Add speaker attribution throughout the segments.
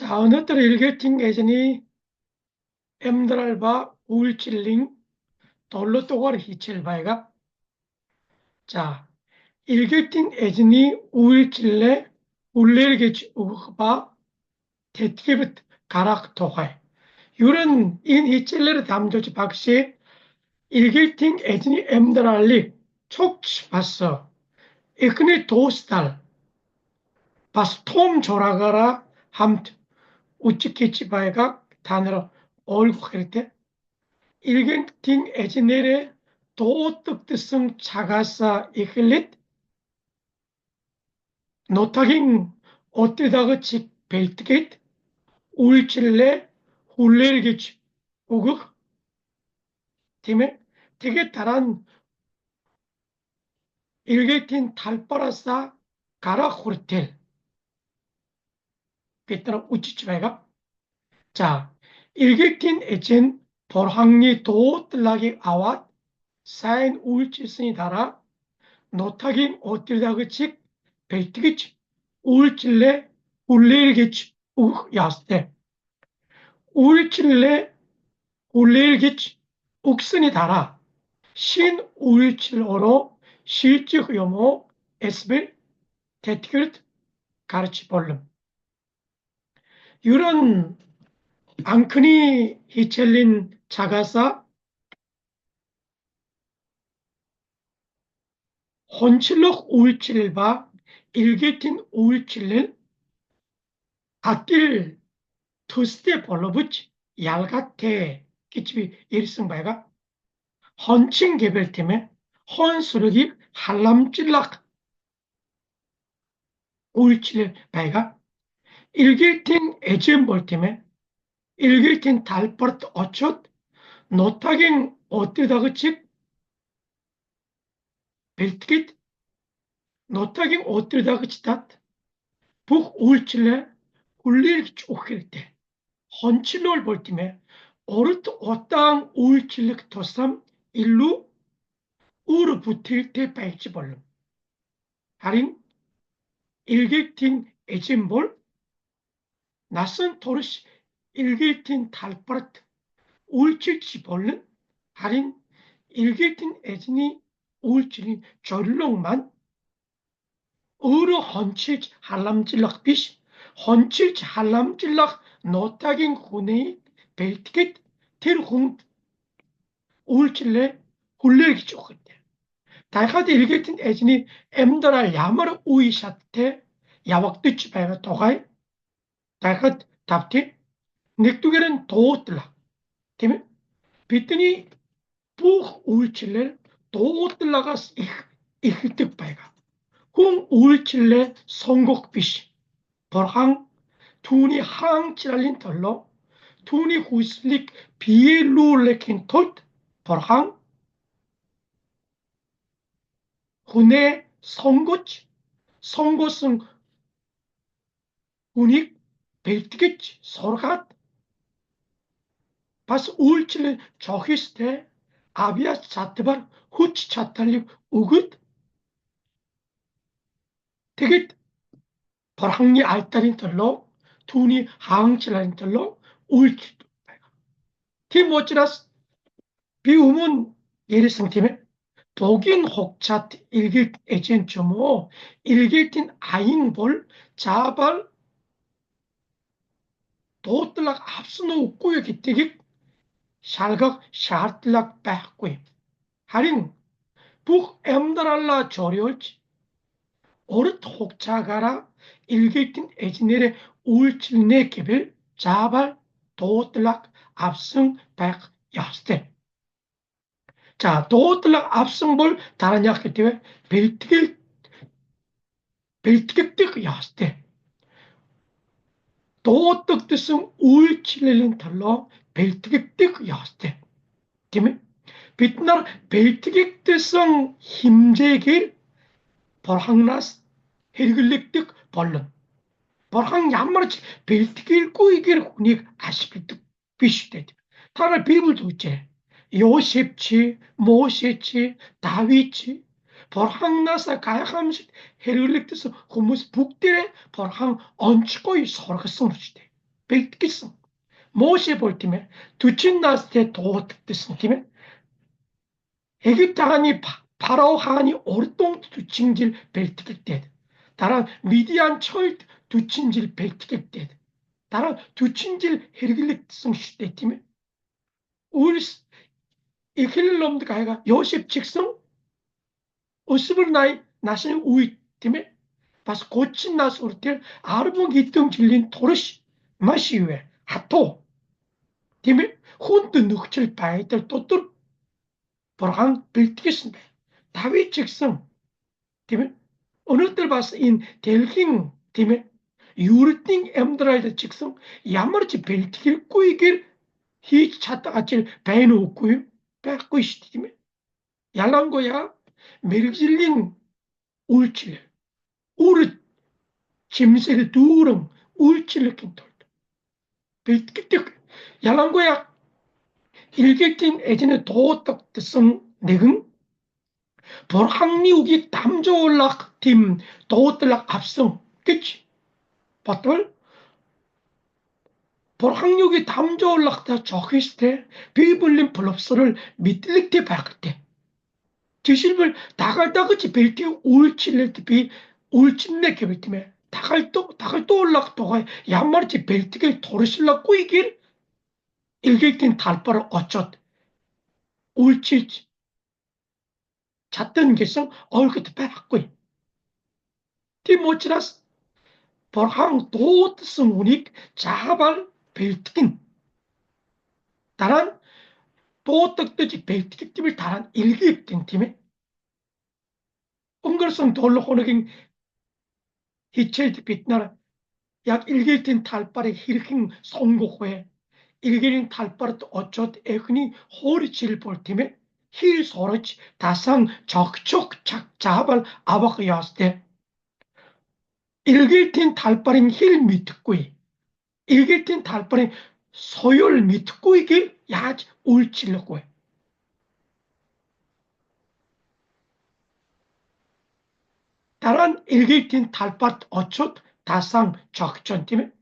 Speaker 1: 자, 어느덧 일개팅 애전이 emdralba 우울질링 돌로 또가리 히칠바이가 자, 일개팅 애전이 우울질레 울레르게치 우흐바 테티게붓 가락 토가이 유런 인 히칠레르 담조치 박시 일개팅 애전이 emdral리 촉치 봤어 이크니 도스달 바스 톰 조라가라 함트 우찌키치바이가 단어로 얼굴 그랬대 일genting ecinere doğuttıktısın çagasa ikilit notagin ottidağı çık beltikit ulçille hullergiç uguk time 되게 다란 일게틴 달빠라사 가라 호르텔 그때는 우치치바이가 자 일게틴 에젠 벌항리 도틀라기 아왓 사인 울치스니 달아 노타긴 어띠다그칙 벨티기치 울칠레 울레르기치 야스테 울칠레 울레르기치 욱슨이 달아 신 울칠어로 실직 요모 에스벨 테티글트 가르치 볼름 이런 앙크니 히첼린 자가사 혼칠록 울칠바 일게틴 울칠렌 아낄 투스테 볼로부치 얄가테 기집이 일승바이가 헌칭 개별팀에 헌수르기 한람찔락 울칠 바이가 일길팅 에젠볼팀에 일길팅 달버트 어촌 노타긴 어뜨다그칙 벨트깃 노타긴 어뜨다그치tat 북 울칠레 울리기 쪼길 때 헌칠롤 볼팀에 어르트 어땅 울칠릭 토삼 일루 우르 붙일 때 빠이치 볼름 하린 일길팅 에젠볼 낯선 토르시 일길팅 달버트 울칠치 볼른 하린 일길팅 에진이 울칠인 절롱만 으르 헌칠치 할람질락 비시 헌칠치 할람질락 노타긴 후네이 벨티켓 테르홍 울칠레 훌레기 쪼그때 다이카드 일길팅 에진이 엠더랄 야마르 우이샤테 야왁드치 바이가 도가이 다이카드 답티 넥두게는 도틀라 때문에 비트니 부 울칠레 도틀라가 이힐득 바이가 홍 울칠레 성곡비시 벌항 투니 항치랄린 털로 투니 후슬릭 비엘룰레킨 톨 벌항 훈의 성고치 성고승 우닉 벨티겠지 서로가 바스 울칠레 저히스테 아비아 자트발 후치 차탈립 우긋 되게 벌항리 알타린 털로 투니 항치랄린 털로 울칠 팀워치라스 비우문 예리성팀에 독인 혹차트 일길 에젠츠모 일길틴 아잉볼 자발 도틀락 앞서노 웃고요 기대기 샬각 샤틀락 빼고요 하린 북 엠다랄라 조리올지 오르트 혹차가라 일길틴 에진네레 울칠네 개별 자발 도틀락 앞승 백 야스테 자, 도틀락 앞승볼 다른 약기 때문에 벨티길 야스테 도떡 뜻은 울칠렐린 털로 벨티길 야스테 때문에 빛날 벨티길 뜻은 힘제길 벌항나스 헤리글릭 뜻 벌른 벌항 얌마르치 벨티길 꾸이길 훈익 아시필 뜻 비시대 다른 비블도 있지 요셉치, 모세치, 다윗치, 벌항나사 가야함식 헤르릭트스 후무스 북들의 벌항 얹고이 서로가 쓰무시대. belirt겠어. Moshe 볼 때면 두친 났을 때 도어득됐은 때면 에깁트 하니 파라오 하니 오르동 두친질 belirt길 때 다른 미디안 철 두친질 belirt길 때 다른 두친질 헤르길릭성 시대 때면 우리 이힐럼드 가이가 요셉 직성 어스블 나이 나신 우이 때문에 봐서 고친 나서 올 때 아르봉 기tung 질린 토르시 마시웨 하토 때문에 혼드 늑칠 바이들 또또 보랑 빌티겠습니다. 다윗 직성 때문에 어느 때 봐서 인 델킹 때문에 유르팅 엠드라이드 직성 야마르치 빌티길 꾸이길 히 찾다 같이 배는 없고요. 뺏고 있기 때문에 야란 거야 메르질린 울칠 우르 짐세를 두릉 울칠르킨 돌 빌티기 야란 거야 일객진 애전에 도덕 뜻성 내근 볼항리우기 담조올락 팀 도들락 합성 그치 봤돌 볼항리우기 담조올락 다 적했을 때 비블린 블럽스를 밑들릭대 박을 때 지실을 다갈다 그치 벨티 울칠레 비 울침내 개벨티메 다갈또 올락 도가 양말치 벨티게 도르실라 꾸이길 일객진 달바를 어쩌 울칠 잣던 게성 얼그때 빼박고 티모치라스 볼항 도트성 우닉 자발 벨트긴 다란 도떡듯이 벨트기팀을 다란 일기입된 팀에 엉걸성 돌로 호너긴 히체이트 빛나라 약 일기입된 달발의 힐킹 송고호에 일기인 달발을 어쩌 에그니 호리치를 볼 팀에 힐 소르치 다상 적촉 자발 아바그 야스테 일기입된 달발인 힐 미트구이 일기입된 달발인 소열 미트구이길 야지 울치려고 해. 다른 일기입된 달밭 어촌 다상 적전 팀에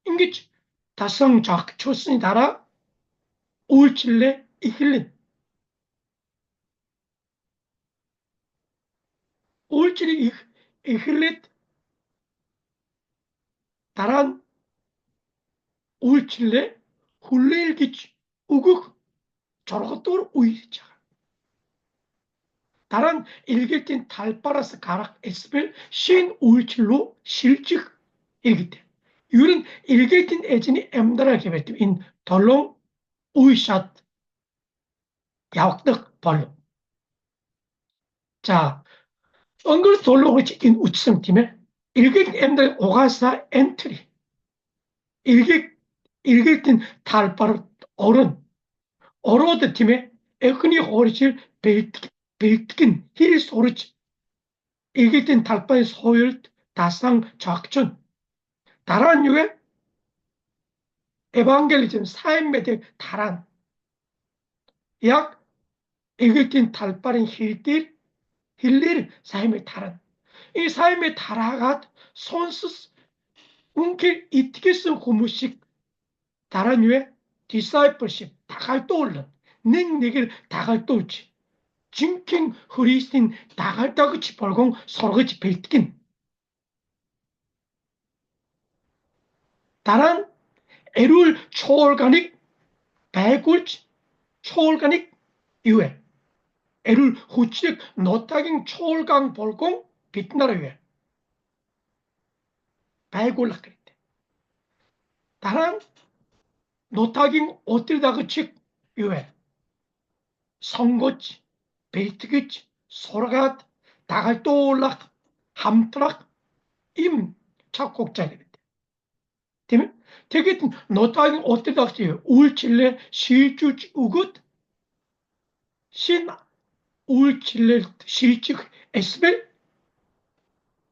Speaker 1: 인기치 다상 적초스니 달아 울칠레 이힐린 울칠레 이힐릿 다란 울칠레 훌레일기치 우국 저러고또 우이자 다른 일기입된 달바라스 가락 에스벨 신 울칠로 실직 일기때 유린 일기입된 애진이 엠다라게 뱉음 인 덜롱 우이샷 야wak득 벌로 자 엉글 돌롱을 지킨 우치성팀에 일기입된 엠다라 오가사 엔트리 일기입된 달바르 어른 어로드 팀에 에크니 호리칠 베이트킨 힐 소르치 일기입된 달바의 소율 다상 작전 다란 유에 에반겔리즘 사인메드 다란 약 일기입된 달바린 힐릴 사임의 다란 이 사임의 다라가 손스 운킬 이티기스 고무식 다란 유에 디사이플십 다갈 떠올른 닝니길 다갈 떠올지 진킹 흐리스틴 다갈 따그치 벌공 서로그치 벨트긴 다란 에룰 초올가닉 배굴치 초올가닉 유에 에룰 후치릭 노타깅 초올강 볼공 빛나라 유에 배굴락 그랬대 다란 노타깅 오뜨다그치 유에 성고치 벨트기치 소라갓 다갈 떠올락 함트락 임 착곡자리 되면 되게 노타깅 오뜨다그치 울칠레 실주치 우굿 신 울칠레 실직 에스벨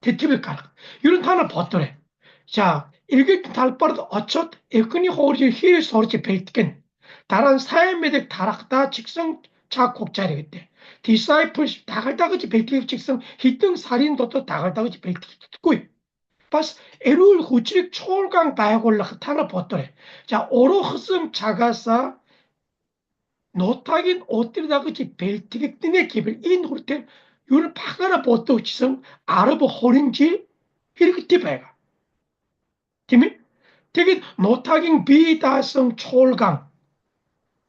Speaker 1: 대티벨 가락 이런 단어 벗더래 자 일기 달바르도 어쩌 에크니 호리 힐 소리치 벨트겐 다른 사회매대 다락다 직성 작곡자리겠대 디사이플십 다갈다그치 벨트 직성 히등 살인도도 다갈다그치 벨트 듣고 бас эрүүл хүчрэг чуулган байгуулах тара бодоорой. За орохсон цагаасаа нутагийн удирдагч бэлтгэгдэнэ гэвэл энэ хүртэл ер нь багаараа бодогчсон 10 20 жил хэрэгтэй байгаа. Тийм ээ? Тэгээд нутагийн бие даасан чуулган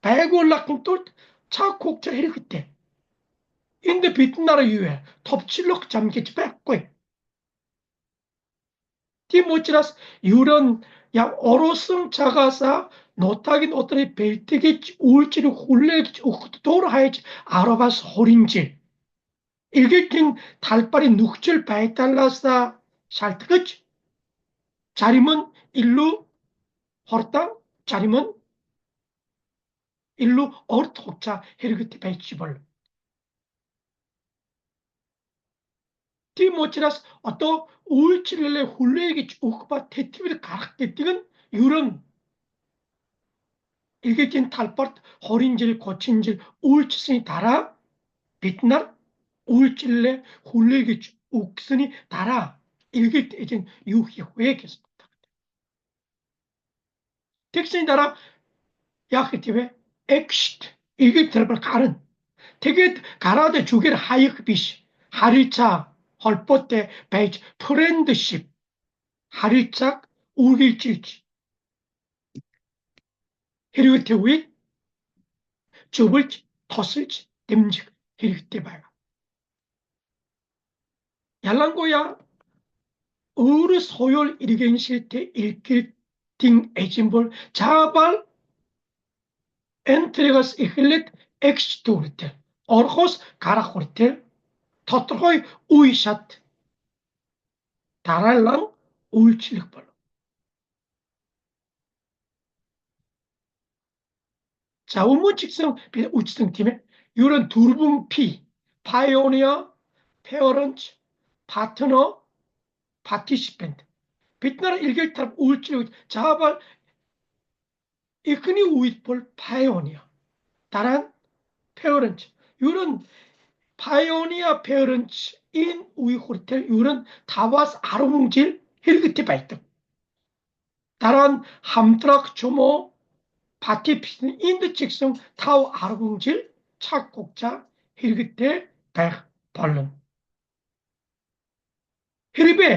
Speaker 1: байгуулахын тулд цаг хугацаа хэрэгтэй. Энд бид нараа юу вэ? Товчлох зам гэж байхгүй. Тийм учраас ерөн яг ороосон цагаасаа нутагийн удирыг бэлтгэж үйлчлэг хүлээж өгөх дур хайж 10-аас 20 жил. Илгээгийн талбарын нөхцөл байдлаас шалтгаж зарим нь илүү хурдан, зарим нь илүү урт хугацаа хэрэгтэй байж болно. Тийм учраас одоо үйлчлэлээ хүлээгэж өгөх ба тэтгэвэр гарах гэдэг нь ерөн илгээгийн талбарт 20 жил, 30 жил үйлчлсэний дараа бид нар үйлчлэлээ хүлээгэж өгсөний дараа илгээт эзэн юу хийх вэ гэж боддог. Тэгсний дараа яах гэдэг вэ? Exit илгээт талбар гарна. Тэгээд гараад зүгээр хаях биш. Харилцаа холбоотой байж friendship харилцааг үргэлжлүүлж хэрвээ тэгвэл зөвлөж тусалж дэмжих хэрэгтэй байна. Ялангуяа өөрөөс хоёул иргэншилтэй илгээдийн эзэн бол заавал энтригээс эхлээд exit хүртэл орхоос гарах хүртэл тодорхой үе шат дараалан үйлчлэх болно. За өмнө ч гэсэн би үзсэн тийм ээ. Ерөн дөрвөн P, pioneer, parent, partner, participant. Бид нар илгээт тарав үйлчлэг заавал эхний үед бол pioneer. Дараа нь parent. Ерөн pioneer parent энэ үе хүртэл ерөн 5-аас 10 жил хэрэгтэй байдаг. Дараа нь хамтрах ч юм уу participant энд ч гэсэн 5-10 жил цаг хугацаа хэрэгтэй байх болно. Хэрвээ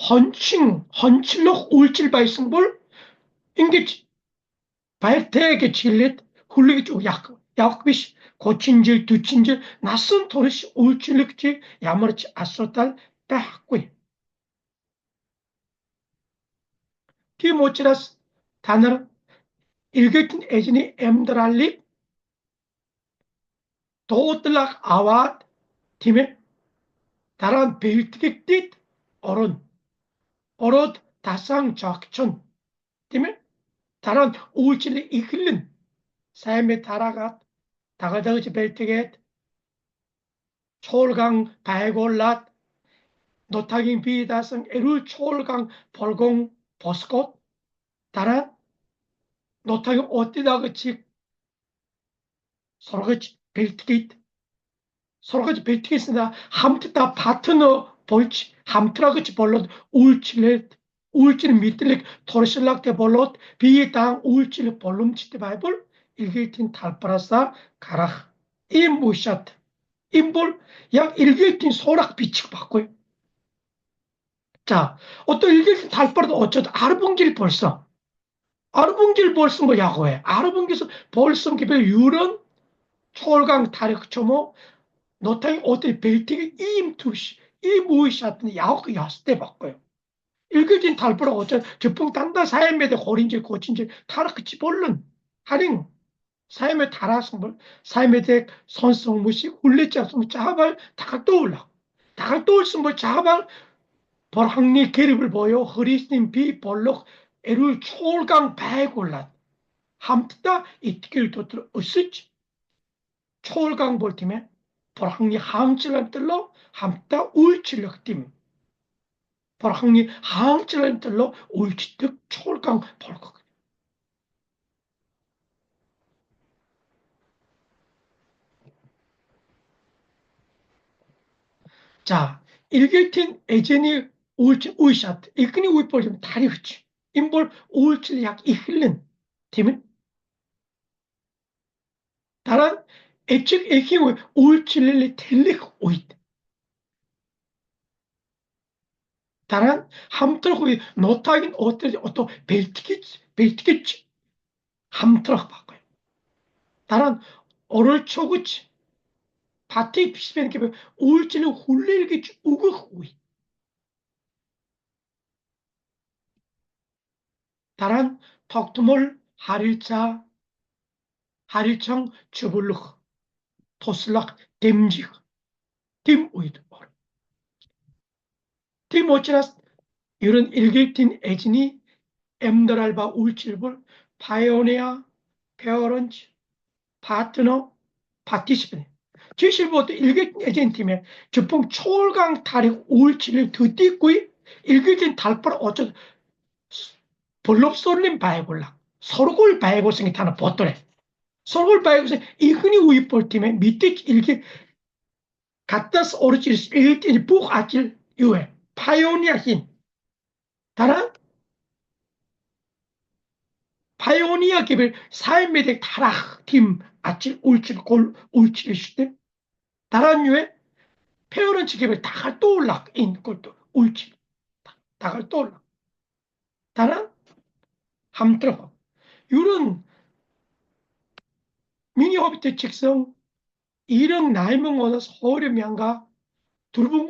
Speaker 1: хончлох үйлчлэл байсан бол ингэж баяртай гэж хэлээд хүлээж явах биш. 30 жил, 40 жил насан турш үйлчлэгч ямар ч асуудал байхгүй. Тийм учраас та нар илгээдийн эзний амьдралыг дуудлага аваад тийм ээ дараа нь бэлтгэгдээд орно. Ороод тасаан жогчно. Тийм ээ дараа нь үйлчлэл эхэлнэ. Сайн мэд тараагаад дагаж бэлтгээд чуулган байгуулад нутагийн бие даасан эрүүл чуулган болгон босгоод дараа нутагийн удирдагчийг сургаж бэлтгэснээр хамтдаа партнер болж хамтраагч болоод үйлчлэл мэдлэг туршлагатай болоод бие даан үйлчлэх боломжтой байвал илгээдийн талбараасаа гарах ийм үе шат. Энэ бол яг илгээдийн сурах бичих баггүй. За одоо илгээдийн талбарт очоод 10 жил болсон. 10 жил болсон бол яг вэ? 10 жил болсон гэвэл ерөн чуулган тарих ч юм уу нутгийн удирдал бэлтгэх ийм түвш ийм үе шатны явах ёстой баггүй. Илгээдийн талбар очоод зөвхөн дандаа сайн мэдээ 20 жил 30 жил тарах гэж болно. Харин сайн мэд тараасан бол сайн мэдээг сонсон хүмүүсийг хүлээж авсан заавал тагтуулсан бол заавал Бурханы гэр бүл буюу Христийн бие болох эрүүл чуулган байгуулад хамтдаа итгэл дотор өсөж чуулган бол тийм ээ Бурханы хаанчлалтлоо хамтдаа үйлчлэх тийм Бурханы хаанчлалтлоо үйлчлэх чуулган болгох. 자, 일개팀 에젠이 우울증, 우이샷, 이끈이 우이볼 좀 다리 그치. 인볼 우울증 약 이힐른, 팀은 다른 애측 애기 우울증을 텔릭 오이. 다른 함트럭 우이 노타긴 어떤 벨티키치 함트럭 바꿔요. 다른 어를 초구치 파티 피스벤 게 우울증을 훌릴기 우극 우이. 다른 턱투몰 하릴청 주불룩 토슬락 댐직 팀 우이드 팀 오치라스 이런 일객틴 애진이 엠더랄바 울칠불 파이오니아 페어런츠 파트너 파티시펜 지실부터 일객tin 애진팀에 주풍 초월강 타릭 울칠을 드띠꾸이 일객tin 달팔 어쩌 벌럽소림 바이골라 서로골 바이골생이 타는 보또래 서로골 바이골생 이흔이 우이볼팀에 밑에 일객 갖다스 오르치스 일객tin이 북 아칠 유에 파이오니아 힌 다른 파이오니아 개별 삶의 타락 팀 아칠 울칠 골 울칠 시대 다른 유에 페어런츠 개별 다갈 떠올락 인 골도 울칠 다갈 떠올락 다른 함트로 이런 미니 호비트 책성 이런 나이명 오는 서울명가 두르붕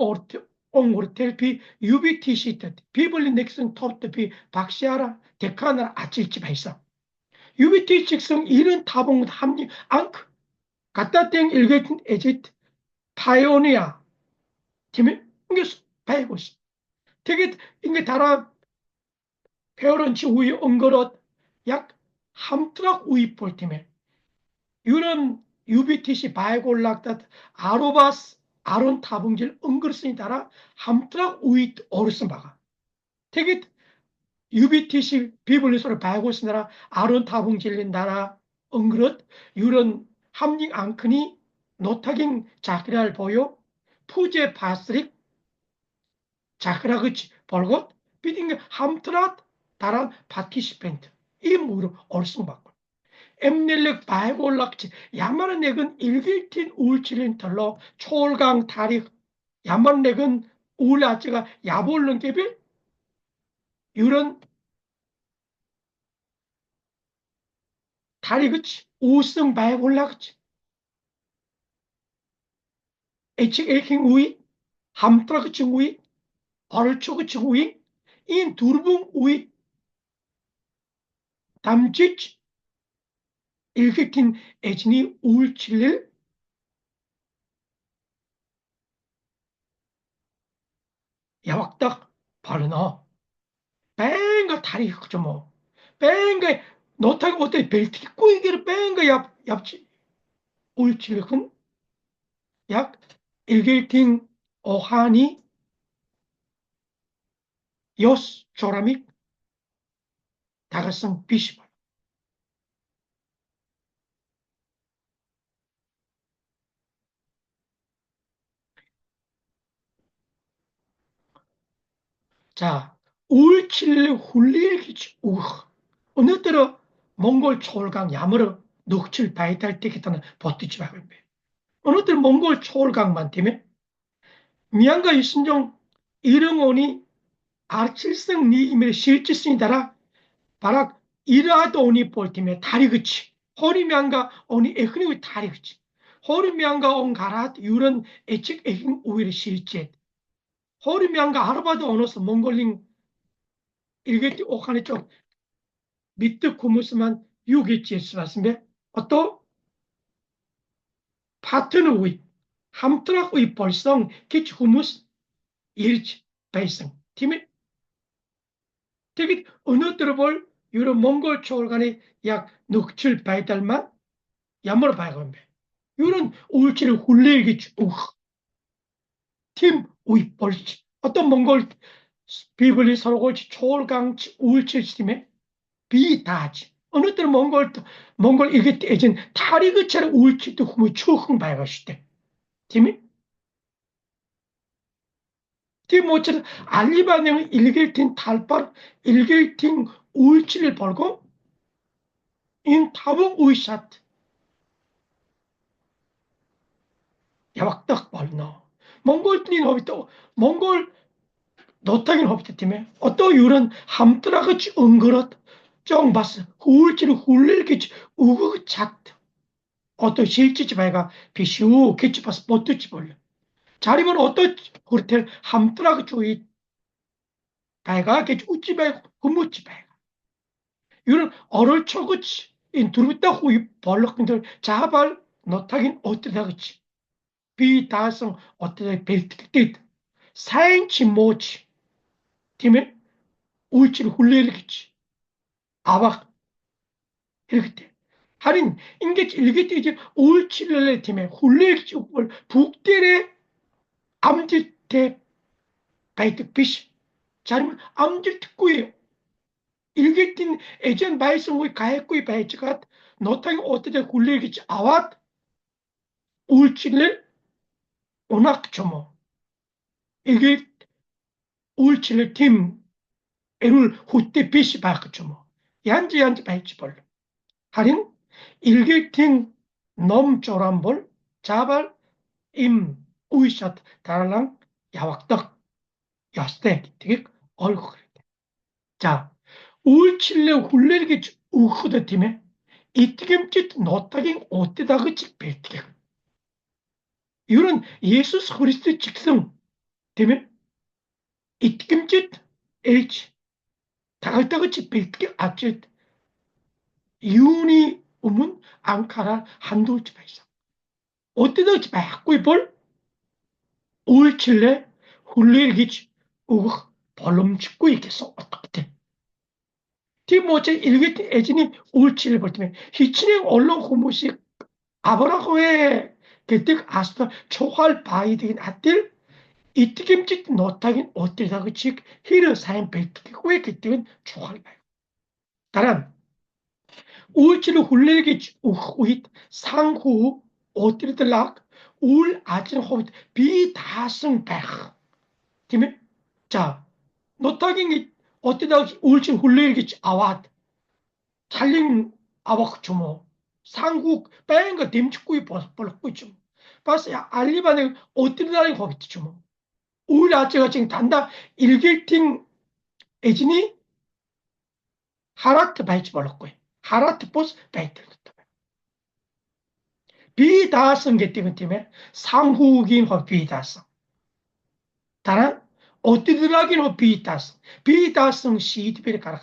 Speaker 1: 옹오르텔피 UBTC 때 비블리 넥슨 톱트피 박시아라 데카나라 아칠치 발사 UBT 책성 이런 타봉 함니 앙크 갖다 땡 일개tin 에짓 파이오니아 팀이 이게 배고시 되게 이게 달아 페어런치 우이 엉거럿 약 함트락 우이 볼팀에 이런 UBTC 바이골락다 아로바스 아론 타봉질 엉거럿이 달아 함트락 우이 어르슨 바가 되게 UBTC 비블리소를 바이골스 나라 아론 타봉질린 나라 엉거럿 이런 함닝 앙크니 노타깅 자키랄 보요 푸제 바스릭 자크라그치 벌겋 비딩 함트랏 다란 파티시펜트 이 무로 얼숭받고 엠넬렉 바이골락치 야마는 넥은 일길틴 우울치린 털로 초월강 다리 야마는 넥은 우울아치가 야볼른 개빌 이런 다리그치 우승 바이골락치 에치 에킹 우이 함트라그치 우이 얼초그치 우이 인 두르붕 우이 담치치 일극힌 애진이 우울칠릴 야왁딱 바르나 뺑가 다리 그죠 뭐 뺑가 너타가 어때 벨트기 꾸이기를 뺑가 얍치 우울칠릴은 약 일극힌 어하니 요스 조라믹 다가성 비시발 자 우울칠릴 훌릴기지 우흐 어느 때로 몽골 초월강 야무르 녹칠 바이탈 때겠다는 버티지 말고 어느 때 몽골 초월강만 되면 미양가 이순종 이릉온이 아칠성 니임의 실질성이 따라 바락 이라도 오니 볼팀에 다리그치 호리미안가 오니 에흐니의 다리그치 호리미안가 온 가랏 유런 에측 에힌 우위의 실제 호리미안가 아르바드 오너스 몽골링 일개티 오카네 쪽 밑에 구무스만 유기치 했습니다. 어또 파트너 우이 함트락 우이 벌성 키치 후무스 일치 베이성 팀이 되게 어느 들어볼 이런 몽골 초월간의 약 넉칠 바이달만 야무로 봐야겠네. 이런 울치를 훌레기 팀 우이 벌치 어떤 몽골 비블리 서로골치 초월강치 울치 팀에 비다지 어느 때는 몽골 이게 떼진 다리그처럼 울치도 후무 추흥 봐야겠을 때 팀이 모처럼 알리바네의 일겔팅 달발 일겔팅 우일치를 벌고 인 타봉 우이샷 야왁딱 벌너 몽골 호비또 몽골 노타긴 호비트 팀에 어떤 유런 함트라그치 응그릇 쫑바스 후울치를 훌릴기치 우그 작트 어떤 실지치 바이가 비슈 기치바스 보트치 벌려 자리면 어떤 호텔 함트라그치 바이가 기치 우찌바이 후무치 바이가 이런 어를 쳐그치 인 두루다 후이 벌럭들 자발 노타긴 어뜨다그치 비다성 어뜨다 벨트깃 사행치 모치 팀에 울치를 훌레르기치 아박 이렇게 돼. 할인 인게 일게 이제 울치를 팀에 훌레르기치 북대래 암질대 바이트 비시 자리면 암질 특구예요. 일게 뛴 에전 바이성의 가해꾸이 바이츠가 노탕이 어떻게 훌레르기치 아왓 울치를 오낙 조모 이게 울치를 팀 에를 후때 비시 바크 조모 얀지 바이치 벌 할인 일기팅 넘조란볼 자발 임 우이샷 다랄랑 야왁덕 야스테 되게 얼굴 자 울칠레 훌레르기 우흐드 팀에 이티김짓 노타긴 오때다그치 벨티게 이런 예수 그리스도 직성 때문에 이티김짓 H 다갈다그치 벨티게 아찔 이윤이 오면 앙카라 한돌치 바이사 어때다그치 바꾸이 볼 울칠레 훌레르기치 우흐 벌름 짓고 있겠어 어떻게 티모체 일기 애진이 울치를 볼 때면 히치닝 얼렁 호모식 아브라호의 그때 아스타 초활 바이드긴 아뜰 이티김짓 노타긴 어때다 그치 히르 사인 벨트기고의 그때는 초활 바이 다란 울치를 훌레르기 우잇 상후 어때들락 울 아진 호빗 비다승 백 팀에 자 노타긴 어때다 울치 훌레르기 아왓 잘린 아박 주모 상국 뺑가 댐축구이 벌었고 있죠. 빠스 알리바네 어뜨리다는 거겠지 주모. 우리 아재가 지금 단다 일길팅 에진이 하라트 바이치 벌었고 하라트 보스 바이트 비다성 게티는 팀에 상국인 호 비다성 다른 어뜨리다긴 호 비다성 비다성 시드베리 가라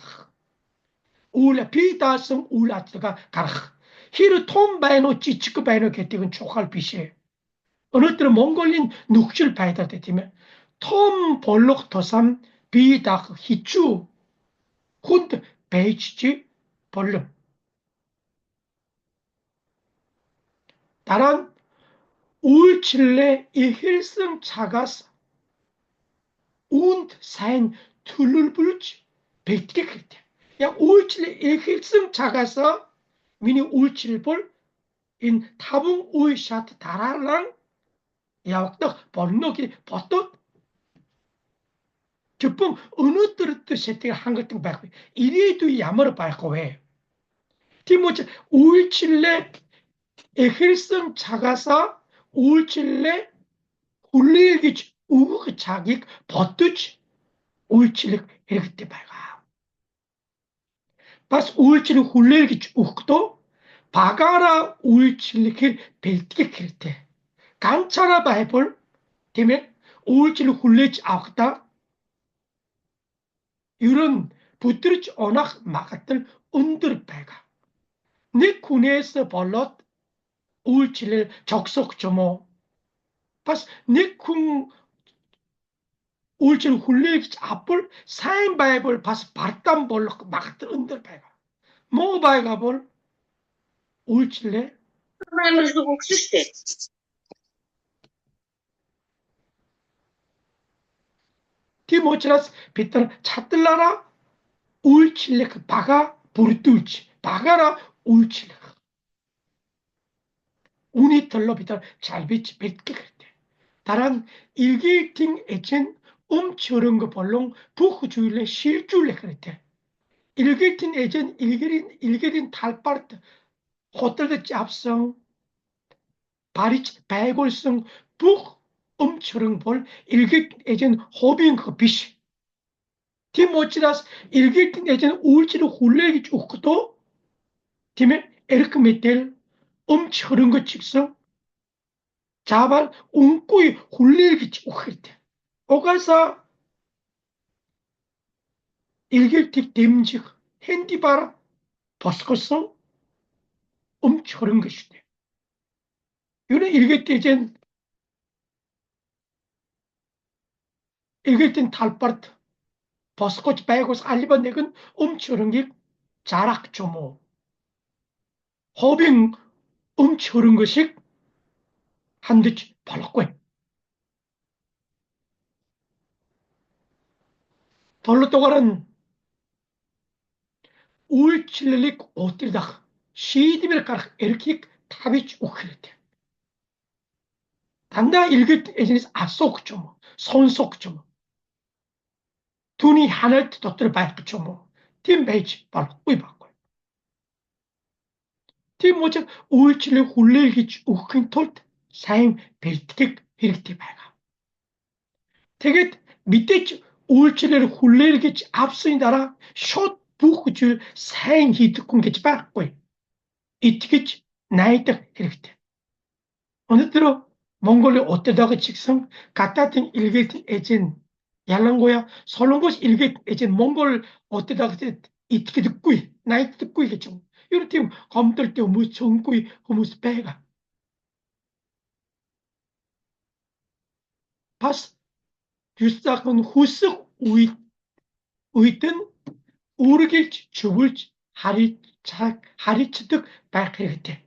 Speaker 1: 우라 비다성 우라트가 가라 히르 톰 바이노 찌치크 바이노 게티는 초칼 비시 어느 때는 몽골린 눅실 바이다 때티면 톰 볼록 더삼 비닥 히추 훈드 베이치지 벌름 다란 울칠레 이 힐승 차가스 und sein 툴룰불치 베이트게 그랬대 야 울칠레 이 힐승 차가서 미니 울칠볼 인 타붕 우이샤트 다랄랑 야wak딱 벌노기 버tot 저뿐 어느 뜻 세팅을 한 것등 받고 이리도 야머를 받고 왜 티모치 우일칠레 에힐성 차가사 우일칠레 훌리기 우그 자기 버뚜치 우일칠레 이렇게 때 봐가 바스 우일칠레 훌리기 우크도 바가라 우일칠레 벨티게 그랬대 간차라 바이볼 때문에 우일칠레 훌리지 아크다 이런 붙들지 언악 막았던 운들 배가 네 군에서 벌렀 우울치를 적석 조모 바스 네쿵 우울치를 훌레기 앞볼 사인 바이볼 바스 바르담 벌렀 막았던 운들 배가 뭐 바이가 볼 우울칠래 티모치라스 비트는 찾들라라 우울칠래 그 바가 부르뚜치 바가라 우울칠래 운이 털로 비틀 잘 비치 뱉게 그랬대. 다른 일기팅 에첸 저런 거 볼롱 부후주일래 실주일래 그랬대. 일개tin ejen ilgerin talpart hotterde capsang Paris bijgolsung buch umchurung bol ilget ejen hobbying bish. Tim ochiras ilgetin ejen ulchi로 굴레기 죽고도 팀에 에르크 메텔 umchurung 거 직성 자발 웅꾸이 굴레기 죽을때. 오가사 일gel틱 댐직 핸디바라 버스커성 umchurung 것이대. 이는 일게tin talpart 버스코치 빼고서 알리번넥은 움츠른 자락 조모 호빙 움츠른 것이 한듯 벌었고 돌로 또가는 울칠릭 오띠르다 시디밀 가락 에르킥 타비치 우크르테 단다 일기 에지니스 아속 조모 손속 조모 두니 하늘 도트를 바이크 조모 팀 베이지 벌었고 이봤고 팀 모자 울칠릭 훌레기 우크인 톨트 사임 벨틱 이렇게 봐가 되게 밑에 울치를 훌레르겠지 앞서이다라 숏 부구줄 생히 듣군겠지 빠꾸이 이티겠지 나이딱 이렇게 어느 들어 몽골이 어때다가 직성 같은 일개tin 에진 얄랑고야 설렁고시 일개 에진 몽골 어때다가 이티게 듣구이 나이 듣구이겠죠 이런 팀 검들 때 무슨 꾸이 무슨 배가 파스 유스닥은 후쓱 우이든 우르길지 죽을지 하리치득 발크리때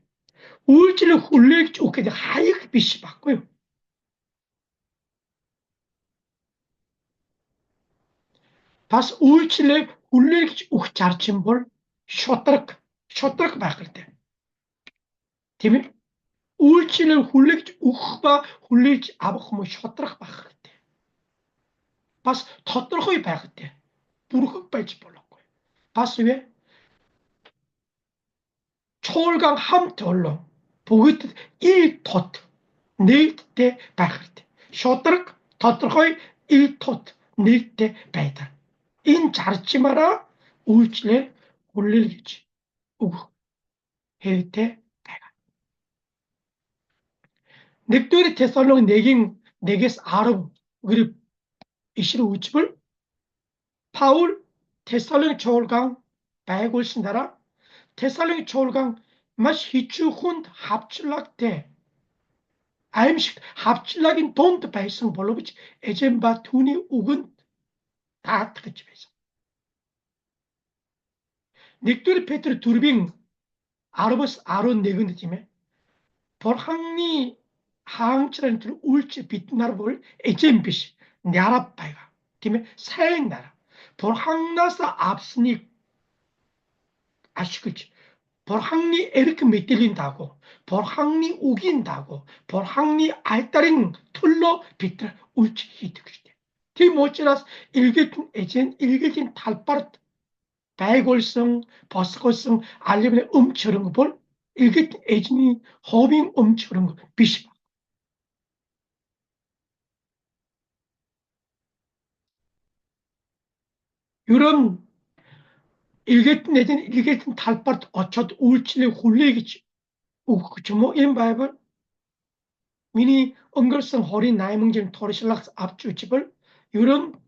Speaker 1: 우울지를 훌레길지 오게 하이크 비시 받고요. 바스 우울지를 훌레길지 우 자르침볼 쇼트럭 발크리때 팀이 우울지를 훌레길지 우흐바 훌레길지 아버코모 쇼트럭 발크리때 바스 터트럭이 발크리때 부르흑 발지 볼랐고요. 바스 왜 초월강 함털로 보이듯 1토트 닐때 발크리때 쇼트럭 터트럭의 1토트 닐때 발다 인 자르지 마라 울질에 올릴지 우구 해때 배가 넥도리 테살롱 내긴 내게스 아르브 그리 이시르 우집을 파울 테살롱 초월강 배골 신다라 테살롱 초월강 마시 히추훈 합칠락대 아임식 합칠락인 돈트 발성 볼로비치 에젠바 투니 우근 다 특집에서 넥도리 페트르 두르빙 아르버스 아론 네근드짐에 볼항니 하항치라는 들 울지 빛나르볼 에젠비시 냐라빠이가 팀에 사행나라 볼항나사 앞스니 아시그지 볼항니 에르크 메들린다고 볼항니 우긴다고 볼항니 알따링 툴로 빛들 울지 히트그시대 티모치라스 일게tin 에젠 일게tin 탈파르트 배골성 버스골성 알리브네 저런 거볼 이게 에진이 허빙 저런 거 비시 이런 일게tin 에진 일게tin 탈파르트 어쩌도 울칠레 홀레기지 그치뭐 인 바이블 미니 엉글성 허린 나이몽진 토리실락스 앞주집을 이런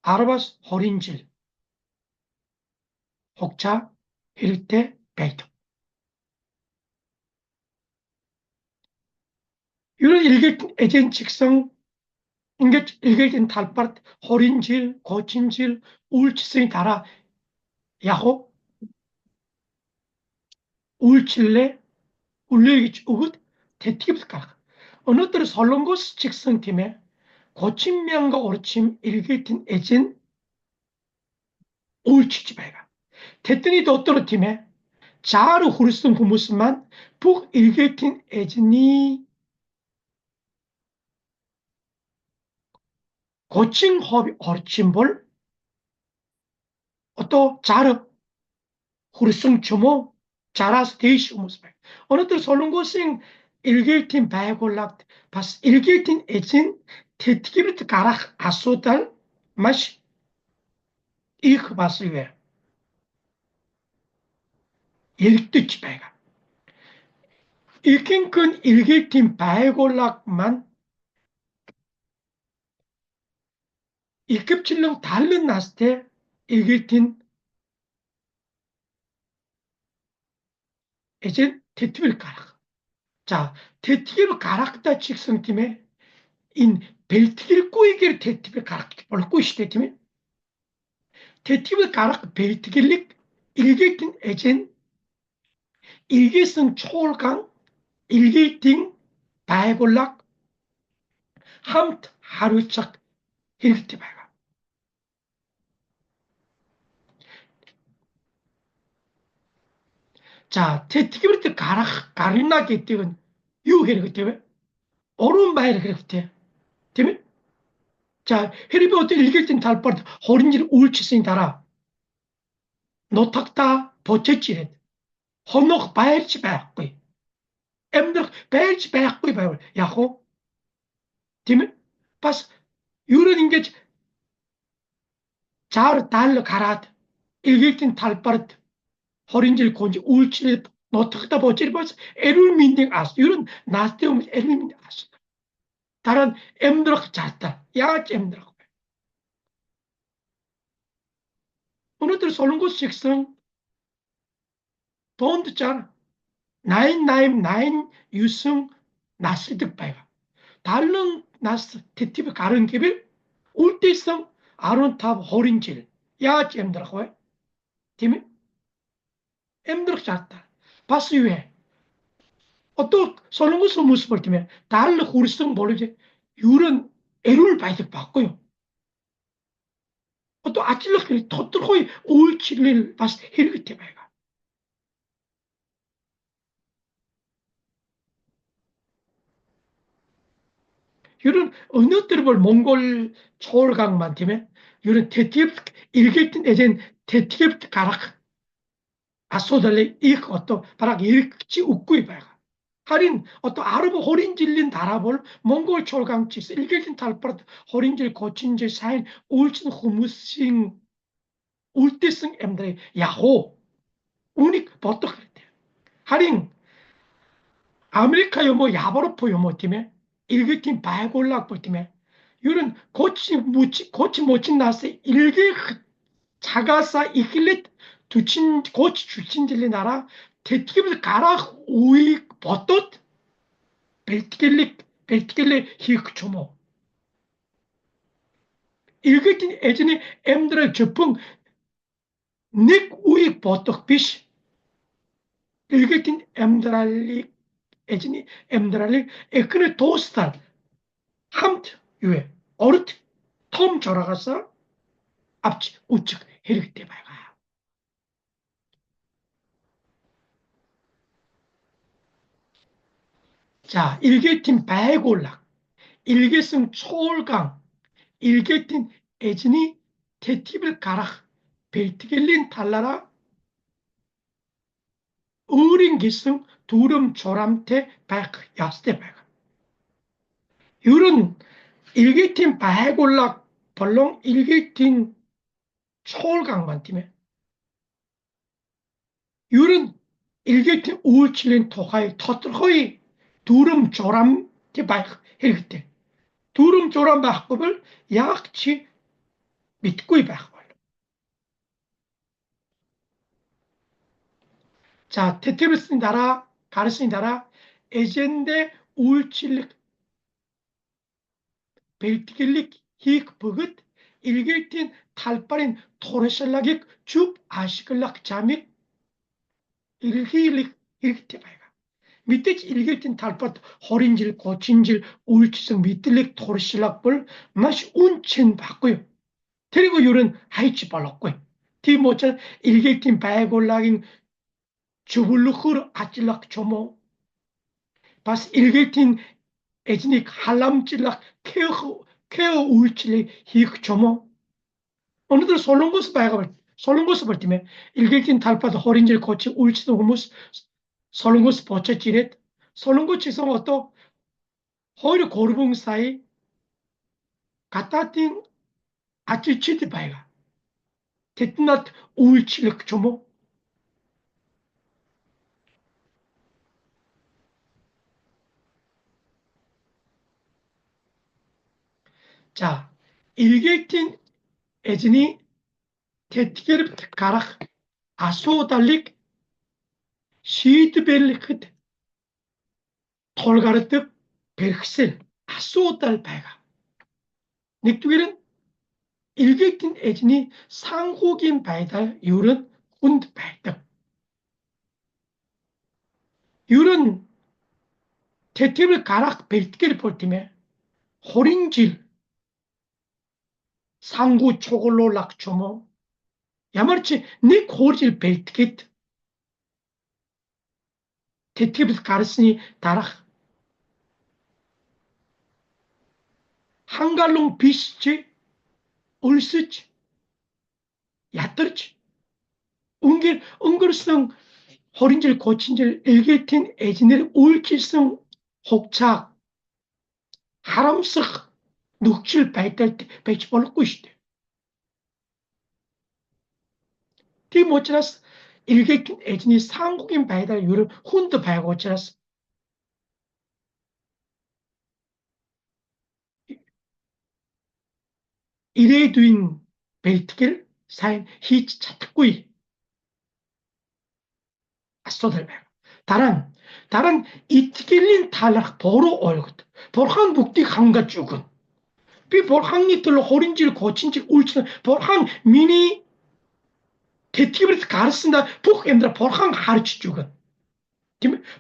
Speaker 1: 아르바스 허린질 혹자 힐테 베이터 이런 일게tin 에진 직성 일게tin 탈파르트 허린질 고친질 울치성이 달아 야호 울칠레 울레기치 우긋 대티깁스까 어느 때로 설렁고스 직성팀에 고침명과 오르침 일게tin 에진 울치지배가 테트니 도토로 팀에 자르 후르슨 후무스만 북 일게tin 에진이 고칭 허비 orçimbol 어또 자르 hursung çomo 자라서 değişiyoruz. Onundur solungosin ilgiltin baygollak pas ilgiltin için tetkibit karak asudal maş ilk basıyor. 일득 bayga. İlkin gün ilgiltin baygollak만 일급질령 다른 났을 때 일길tin 이제 대팁을 가락. 자, 대팁을 가락다 직성팀에 인 벨트기를 꾸이기를 대팁을 가락 볼 꾸이시 팀에 대팁을 가락 벨트기를 일길tin 에젠 일기성 초월강 일길팅 바이골락 함트 하루착 일길티 바이가. 자, 대팁을 때 가락 가린나게 뛰은 유해를 그때 오른바이를 그랬대. 때문에 자, 헤리비 어떤 일길tin 달빠르 호린지를 울치스니 달아. 노탁다 보채찌렛. 헌옥 바일치 바약구이. 엠들 바일치 바약구이 바이올. 야호. 디면 pas 유런 인게 잘 달러 가라드. 일길tin 달빠르 호린지를 곤지 울치렛. 노탁다 보채리 pas 에룰 민딩 아스. 유런 나스테움 에룰 민딩 아스. 다른 엠드럭 잤다. 야치 엠드럭. 오늘들 솔롱고 식성 돈 듣잖아. 999 유승 나스득 바이가. 다른 나스 티티브 가른 기빌 울티성 아론탑 호린질 야치 엠드라고 팀이 엠드럭 잤다. 바스유에 어또 솔롱고스 무스볼 팀에 달르 후르성 모르지 유런 에룰 바이득 받고요. 어또 아찔럭 토트로이 올칠릴 바스 힐그테 바이가. 이런 어느 때를 몽골 초월강만 팀에 이런 대티브 일겠든 에젠 대티브 가락 아소달레 이 어떤 바락 일지 웃구이 봐가 할인 어떤 아르보 호린질린 달아볼 몽골 초월강치 일겠든 달빠르 호린질 고친질 사인 울친 후무싱 울티승 엠드레 야호 우닉 버터 그랬대 할인 아메리카 요모 야바로포 요모 팀에 일개팀 바이골락 팀에 이런 고치 모친 나스 일개 자가사 이길릿 두친 고치 주친질리 나라 대티기를 가라 우이 버tot 벨티길리 히크초모 일개팀 에전이 엠드레 저풍 닉 우이 버tot 비시 일개팀 엠드랄리 에전이 엠드랄리 에크네 도스탈 함트 유에 어르트 톰 졸아가서 앞치 우측 이렇게 돼봐요. 자, 일개팀 바이골락, 일개성 초월강, 일개팀 에즈니 테티블 가락, 벨트겔린 달라라, 어린기성 두름 조람테 백 야스테 백. 이런 일개팀 바이골락 벌렁 일개팀 초월강만 팀에 이런 일개팀 우울칠린 토가이 터트거이 두름 조람 바이크 이렇게 두름 조람 바꾸을 약치 믿고 바꾸을. 자, 테티브스 나라 가르스니 나라 에젠데 우울칠릭 벨티길릭 히 버긋 일개팀 탈바린 토레셀락익 줍 아시글락 자믹 일기릭 이렇게 바이가. 밑에 일개팀 탈바트 호린질 고친질 우울치성 밑들릭 토르실락볼 마시 운친 바꾸요. 그리고 요런 하이치 발랐고요. 티모차 일개팀 바이골락인 주불루흐르 아찔락 조모 바스 일개팀 에즈닉 할람찔락 케어흐 케어 우울치리 히크 조모 어느들 솔롱고스 바이가 솔롱고스 벌티메 일길진 달파도 허린질 고치 울치도 후무스 솔롱고스 버쳐지렛 솔롱고치 성 어떠 허이르 고르봉 사이 갖다띵 아치치드 바이가 테트낫 우울치력 조모 자 일길진 에진이 테티게르 가락 아소달릭 시드벨리크 톨가르트 베르크셀 아소달 바이가 닉두게는 일객진 애진이 상호긴 바이달 유른 훈드 바이득 유른 테티블 가락 벨트게를 볼팀에 호린질 상구 초골로 락초모 야마르치 닉 호질 벨트게트 테티블 가르스니 다락 한갈롱 비스치 울스치 야떨치 웅길 웅글성 호린질 고친질 일개틴 애진을 울킬성 혹착 하람석 눅칠 바이탈 때 배치 벌고 있대. 티 모치라스 일개킨 애진이 상국인 바이달 유럽 훈드 바이고 오치라스 이레두인 벨트길 사인 히치 차트구이 아소들 바이고 다른 이티길린 탈락 보로 얼것 볼항 북디 항가 죽은 비 볼항니 들로 호린질 고친질 울치는 볼항 미니 대티브리스 가르쓴다 북 엠드라 볼항 하르치 죽은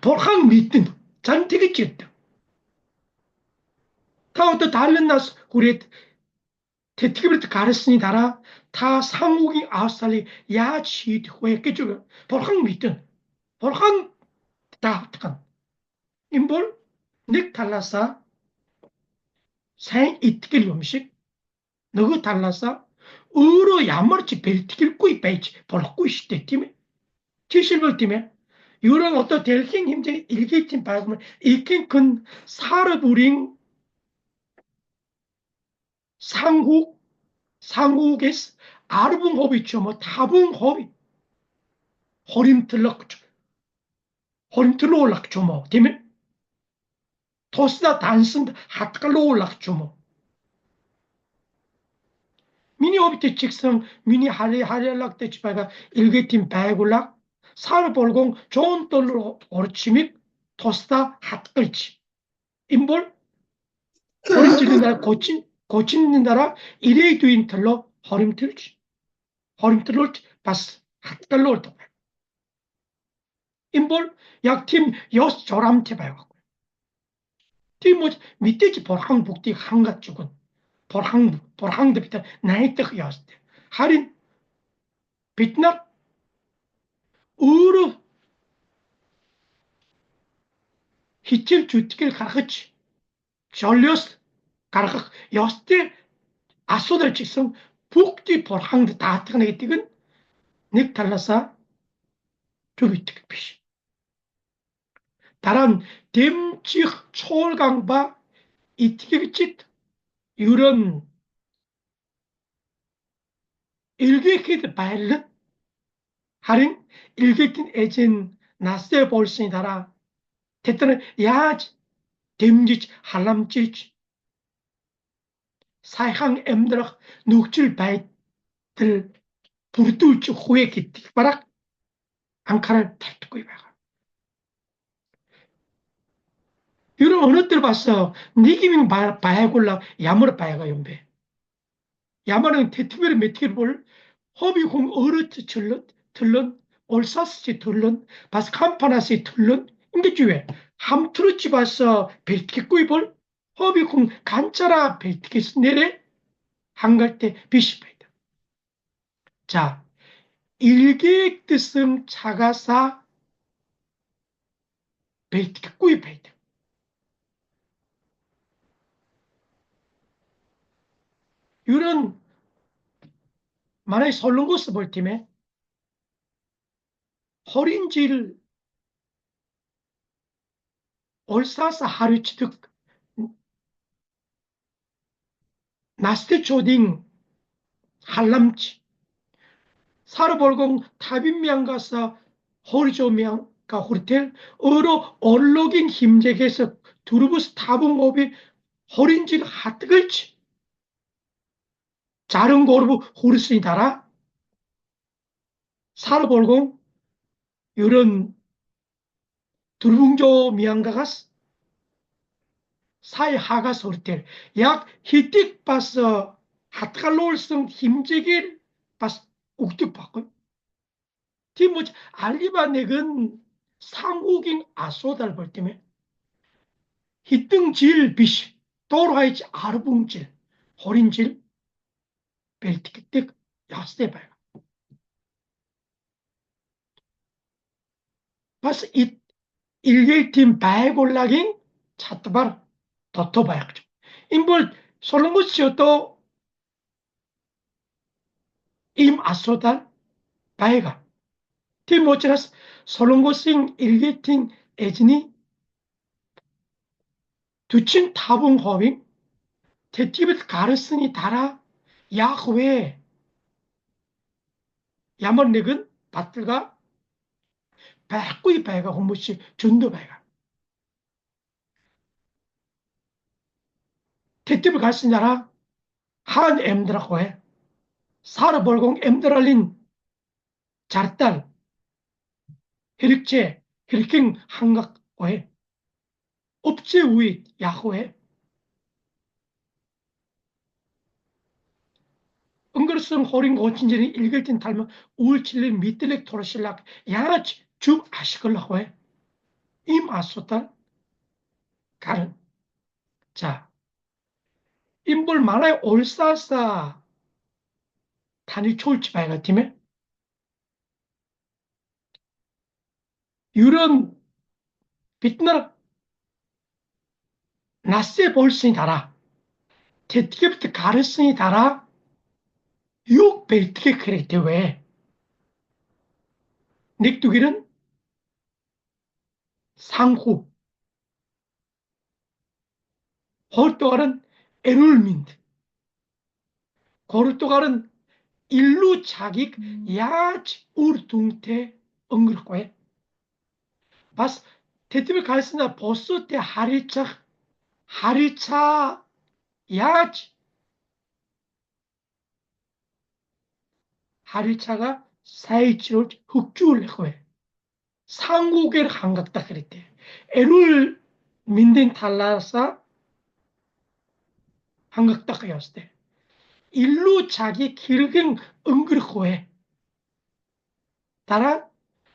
Speaker 1: 볼항 밑든 잔티기 찔든 타오또 다른 나스 우리 대티브리스 가르쓰니 달아 타 상욱이 아우스탈리 야치 후에 깨주고 볼항 밑든 볼항 다 탁한 임볼 닉 달라사 생 이티길 음식 너그 달라사 으로 야머치 벨티길 꾸이 빼지 볼꾸이 시대 팀에 지실벌 팀에 이런 어떤 델킹 힘제 일기팀 발음을 일킨 큰 사르부링 상국 상국의 아르붕 호비죠 뭐 타붕 호비 호림틀러 올락죠 뭐 팀에 토스다 단슨 핫갈로 올락죠 뭐 미니 호비트 직성 미니 하리할락 대치바가 일기팀 배굴락 사르볼공 좋은 떨로 오르치믹 토스다 핫갈치 인볼 호림틀린다라 고친는다라 이레이두인 틀로 호림틀로 바스 핫달로 올다 인볼 약팀 여스 조람테 봐요. 팀뭐 밑에지 볼항 북디 항가 죽은 볼항 데비타 나이트 여스 할인 빛나 우르 히칠 주티길 가르치 졸려스 가르치 여스테 아소들 직성 북디 볼항 다 뜨거내 뛰근 닉 달라사 주비티길 피시 다른 댐직 초월강바 이티기빗짓 이런 일개키드 바일른 하린 일개킨 에진 나세 볼신이 달아 대때는 야 댐직 할람찌 사이항 엠드락 눅질 바이들 부르뚜우치 후에 기티 바락 앙카를 탈뜨고 이봐가 이런 어느 때 봤어 니기밍 바야골라 야무르 바야가 연배 야마는 테트베르 메티르볼 허비공 어르트 틀런 올사스지 틀런 바스 캄파나시 틀런 인게주에 함트루치 바서 벨티케꾸이볼 허비공 간짜라 벨티케스 내래 한갈 때 비시바이다. 자 일객드승 차가사 벨티케꾸이바이다. 이런 만약에 솔롱고스 볼 팀에 호린질 올사사 하류치득 나스테 조딩 할람치 사르볼공 타빈미안가사 호리조미안가 호르텔 어로 얼로긴 힘제게서 두르부스 타붕업이 호린질 하뜨글치 자른 고르부 호르스니 달아 사르볼공 이런 두르붕조 미안가가스 사이 하가스 호르텔 약 히틱 바스 하트갈로올성 힘제길 바스 욱득 바꾼 티모지 알리바넥은 상국인 아소달 볼 때문에 히등질 비시 도로하이치 아르붕질 호린질 벨티켓 야스데바야 바스 이 일개팀 바에골라긴 차트바르 더토바야죠 인볼 솔로무치오또 임 아소달 바에가 티모치라스 솔롱고싱 일개팀 에즈니 두친 타붕 허빙 테티베트 가르스니 달아 야흐웨 야먼렉은 밭들가 백구이 배가 홍무시 준도 배가 테티베 가르스니라 한 엠드라고 해 사르볼공 엠드랄린 잘딸 힐릭제 힐킹 한각고 해 업체 우이 야호해 은그르슨 호링 고친제니 읽을 땐 닮은 우울칠린 밑들렉 토르실락 야치 죽 아시걸라고 해 임 아소탄 가른 자 인볼 만화의 올사사 단위 초울치 바이 같으면 유런 빛나라 나세 볼스니 달아 테티게부터 가르스니 달아 육 벨트게 그랬대 왜 넥두기는 상후 호르토갈은 에룰민드 고르토갈은 일루 자기 야치 우르둥테 엉글거에 바스 테티베 갈스나 보스 때 하리차 야치 하리차가 사이치로 흑주를 거에 상국의 한각다 그랬대 에룰 민딘 탈라사 한각다 그였을 때 일루 자기 기르갱 엉글거에 따라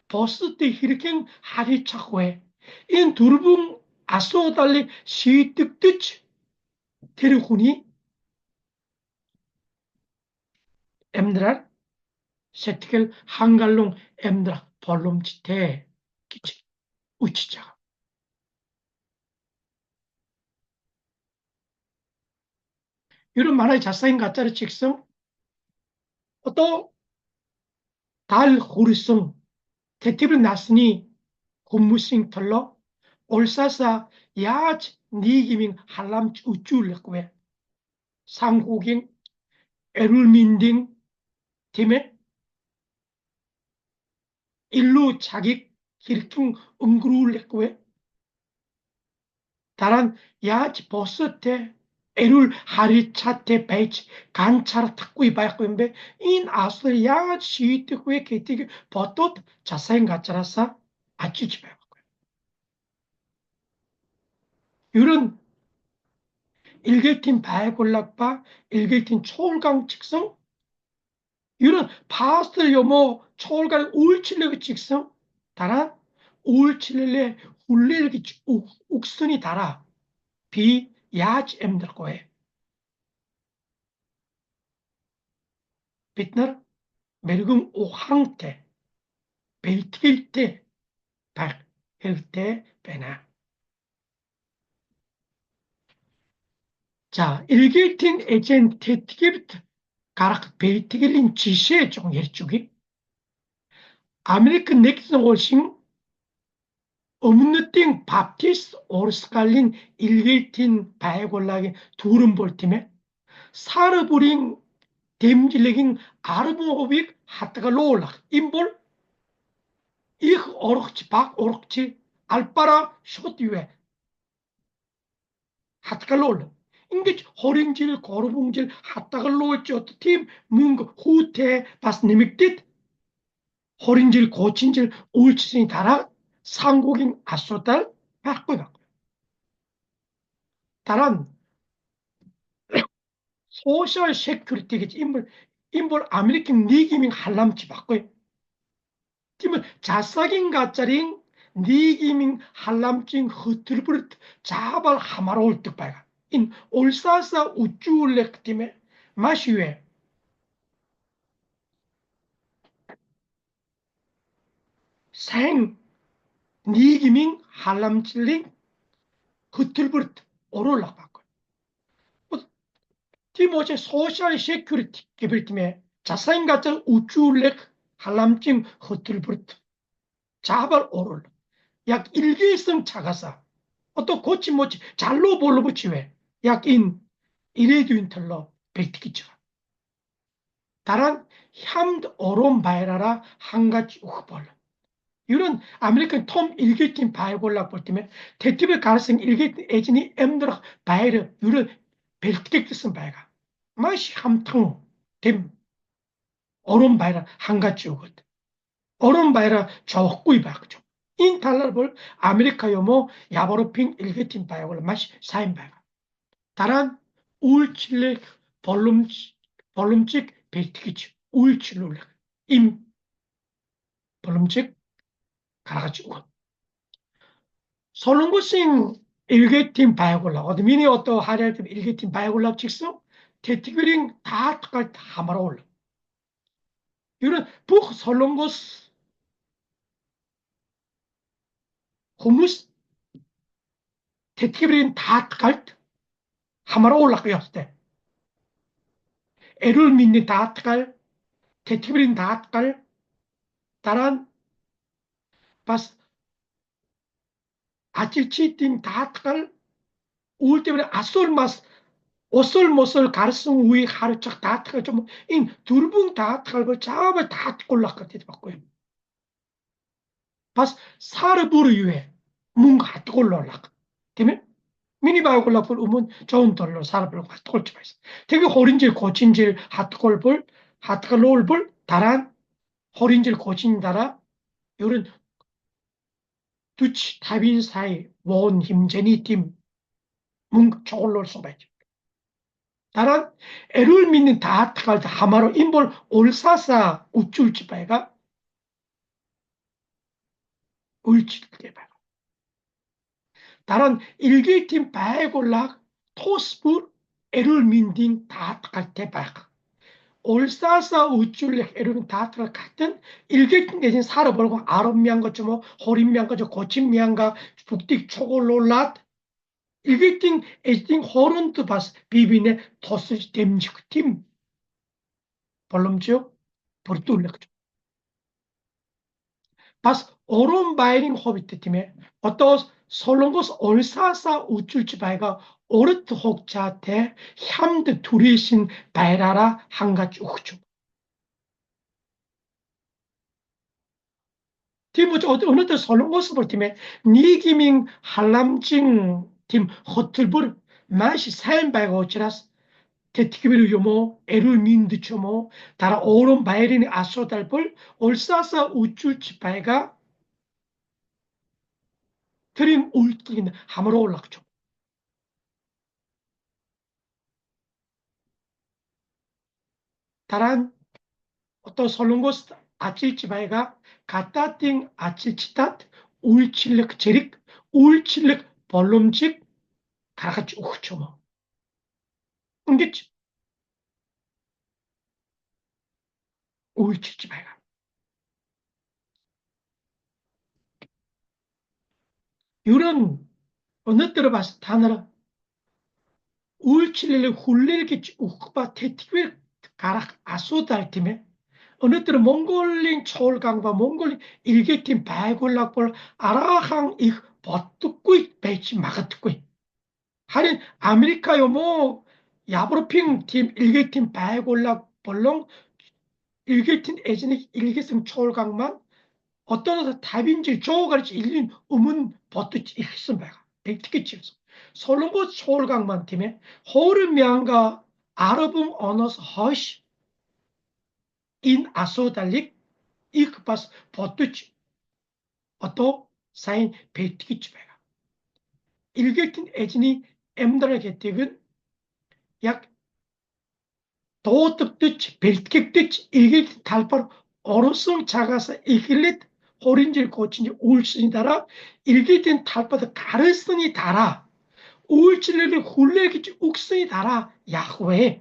Speaker 1: 보스 때 히르갱 하리차고에 인 두르붕 아소달리 시뜩뜨치 테르훈이 엠드랄 세티겔 한갈롱 엠드라 볼롬치테 기치 우치자 이런 만화의 자사인 가짜를 직성 또 달 호르성 테티블 나스니 곰무싱 털러 올사사 야치 니기밍 할람 우쭐레꾸에 상호긴 에룰민딩 팀에 일루 자기 기르퉁 응그루레꾸에 다란 야치 버스테 에룰 하리차테 베이치 간차라 탁구이 바이코인베 인 아스를 야치 시트구에 게티기 버tot 자사인 가짜라사 아치지 바이코 이런 일개팀 바이골락바 일개팀 초월강 직성 이런 파스텔 요모 초월강 우울칠레그 직성 다란 우울칠레 훌레르기 욱선이 달아 비 야치 엠들고에 빛나 메르금 오항테 벨틸테 박 헬테 베나 자, ilgiltin ecen tetkibit 가락 베이티길린 지시의 종 예쪽이 아메리칸 넥슨 올싱 없느띵 밥티스 오르스칼린 일길틴 바에골라게 두름 볼팀에 사르부링 댐질레긴 아르보호빅 하트가 로올락 임볼 ih oruqchi bak oruqchi alpara şot 하트갈로올 인게 호링질 거루봉질 하트갈로올지 어떤 뭉그 후테 바스 니믹tit 호링질 고친질 울치신이 달아 상국인 아소달 바꾸다 다란 소셜 세큐리티겠지 인볼 아메리칸 니기밍 할람치 바꿔요 팀은 자사긴 가짜링 니기밍 할람칭 흐트르브르 자발 하마로울 뜻바가 인 올사사 우쭈울렉 팀에 마시웨 생 니기밍 할람칠링 흐트르브르 오롤락 바꿔 팀어제 소셜 세큐리티 개별팀에 자사인 가짜 우쭈울렉 할람칭 흐트르브르 자발 오롤 약 일기성 차가사 또 고치 못치 잘로 볼로 붙이왜 약인 이레듀인 털러 백티키치가 다란 함드 어론 바이라라 한 가지 우벌 이런 아메리칸 톰 일기팀 바이골락 볼 때면 대티브 가르생 일기팀 에진이 엠드락 바이르 유를 벨티키슨 바이가 마시 함탕 됨 어론 바이라 한 가지 우거든 어른 바이라 적구이 박죠. 인 달러볼 아메리카 요모 야보로핑 일게팀 바이올라 마시 사인 바이가. 다란 울칠레 볼룸직 벨티기치 울칠룰레 임 볼룸직 가라가지고 솔롱고싱 일게팀 바이올라 어디 미니 어떠 하리알팀 일게팀 바이올라 직성 테티그링 다 탁할 다 말아올라. 이런 북 솔롱고스 후무스 테티그링 다 탁할 하마로 올라가였을 때 애를 믿는 다트갈 테티브린 다트갈 다란 바스 아찔치틴 다트갈 울 때문에 아솔마스 오솔모솔 가르승 우이 하르착 다트갈 좀인 둘붕 다트갈 걸 잡아 다트골락가 되더라고요. 바스 사르부르 유에 뭔가 다트골락가 되면 미니바이올라볼 우문 좋은 돌로 사르부르 다트골지 마있어. 되게 호린질 고친질 하트골볼 하트갈롤볼 다란 호린질 고친다라 요런 두치 타빈 사이 원 힘제니 팀 뭉 저걸로 써봐야지. 다른 애를 믿는 다 타갈 때 하마로 인볼 올사사 우쭐지 바이가 울칠게 바 다른 일기팀 바이골락 토스불 애를 믿는 다 타갈 때 바이가 올사사 우쭐렉 애를 다 타갈 같은 일기팀 대신 살아버리고 아름미한 것좀 뭐 호림미한 거죠 고침미한가 북딕 초골롤랏 일기팅 에스팅 호른트 바스 비비네 토스 댐지크 팀 벌럼지요 버리뚫렉죠 바스 오른 바이링 호비트 팀에 어떠 솔롱고스 올사사 우쭐치 바이가 오르트 혹자테 함드 두리신 바이라라 한가지 우죠 팀은 어느 때 솔롱고스 볼 팀에 니기밍 할람징 팀 호틀불 마시 사인 바이가 오치라스 테티기비르 요모 에를 민드초모 다라 오른 바이린이 아소달볼 올사사 우쭐치 바이가 트림 울긴 함으로 올라가죠. 다란 어떤 솔롱고스 아찔치 바이가 가따띵 아찔치탓 울칠렉 제릭 울칠렉 벌름직 가라가지 우초모 응겠지 울칠치 바이가 이런 어느 때로 봤을 단어라 үйлчлэл хүлээл гэж өгөх ба тэтгэвэр гарах асуудал тийм ээ. Өнөөдөр Монголын чуулган ба Монголын иргэдийн байгууллага бол араахан их боддоггүй байж магадгүй. Харин Америка юм уу Европын тийм 일개팀 байгууллага болон 일개팀 эзнийг 일개성 чуулган маань 어떤 답인지 줘가지고 일린 өмн 버티지 ихсэн байгаа. Тэгтгэж ирсэн. Солонгос чуулган тийм ээ 20,000 арабын оноос хойш энэ асуудалыг их бас бодож одоо сайн бэлтгэж байгаа. Илгээдийн эзний амьдрал гэдэг нь яг дуудагдж, бэлтгэгдэж, илгээдийн талбар орсон цагаас эхлээд 20 жил, 30 жил үйлсний дараа илгээдийн талбарт гарсны дараа үйлчлэлийг хүлээгэж өгсөний дараа яах вэ?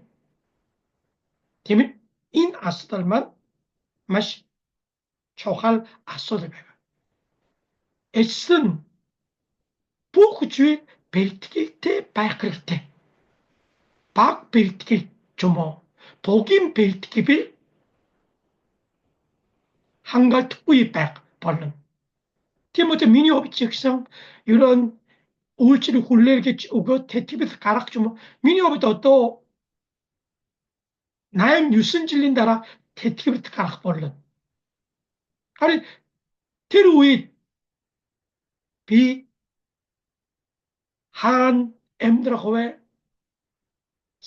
Speaker 1: Тийм ээ. Энэ асуудал маань маш чухал асуудал байна. Эцэст нь бүх зүйл бэлтгэлтэй байх хэрэгтэй. Баг бэлтгэл ч юм уу, тугийн бэлтгэл хангалтгүй байх болно. Тийм үү миний хувьд ч гэсэн ерөн үйлчлэл хүлээгэж өгөөд тэтгэл гаргах юм уу? Миний хувьд одоо 8, 9 жилийн дараа тэтгэврт гарах болно. Харин тэр үед би хаана амьдрах вэ?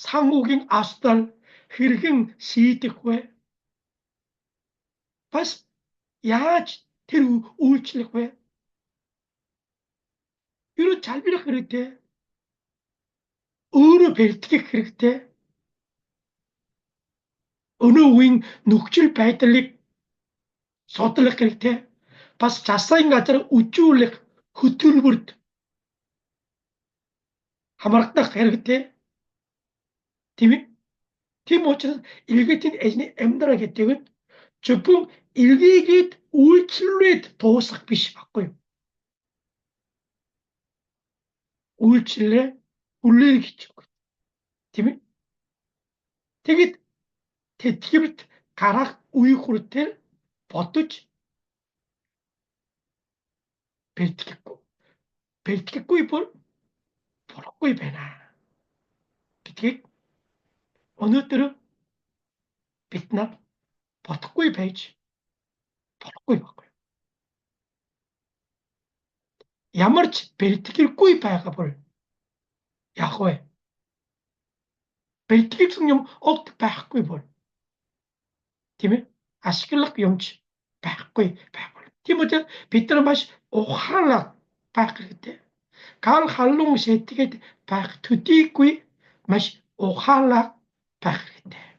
Speaker 1: Санхүүгийн асуудал хэрхэн шийдэх вэ? Бас яаж тэр үйлчлэх вэ? Юу залбирах хэрэгтэй? Өөрөө бэлтгэх хэрэгтэй. Өнөө үеийн нөхцөл байдлыг судлах хэрэгтэй. Бас засгийн газар үжүүлэх хөтөлбөрт хамрагдах хэрэгтэй. Тийм ээ. Тийм учраас илгээдийн эзний амьдрал гэдэг нь зөвхөн илгээгээд үйлчлээд дуусах биш байхгүй юу? Үйлчлэлээ хүлээгч. Тийм ээ. Тэгэд тэтгэврт гарах үе хүртэл бодож бэлтгэхгүй бол болохгүй байна. Гэдгийг өнөөдөр бид нар бодохгүй байж болохгүй байхгүй. Ямар ч бэлтгэлгүй байгаа бол яах вэ? Бэлтгэлсэн юм огт байхгүй бол тийм ээ ашиглах юмч байхгүй байх. Тийм учраас бид нар маш ухаалаг байх хэрэгтэй. Гал халуун сэтгэхэд байх төдийгүй маш ухаалаг байх хэрэгтэй.